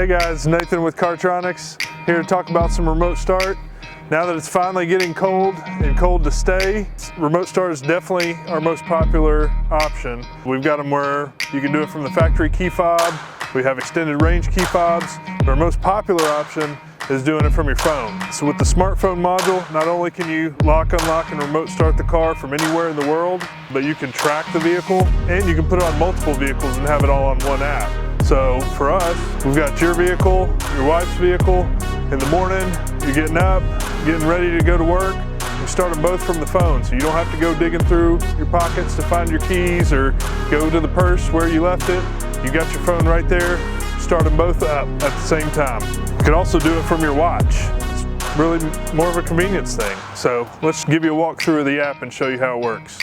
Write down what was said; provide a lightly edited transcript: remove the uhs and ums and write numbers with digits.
guys, Nathan with Cartronics, here to talk about some remote start. Now that it's finally getting cold and cold to stay, remote start is definitely our most popular option. We've got them where you can do it from the factory key fob. We have extended range key fobs, but our most popular option is doing it from your phone. So with the smartphone module, not only can you lock, unlock, and remote start the car from anywhere in the world, but you can track the vehicle and you can put it on multiple vehicles and have it all on one app. So for us, we've got your vehicle, your wife's vehicle. In the morning, you're getting up, getting ready to go to work. You start them both from the phone, so you don't have to go digging through your pockets to find your keys or go to the purse where you left it. You got your phone right there. Start them both up at the same time. You can also do it from your watch. It's really more of a convenience thing. So let's give you a walkthrough of the app and show you how it works.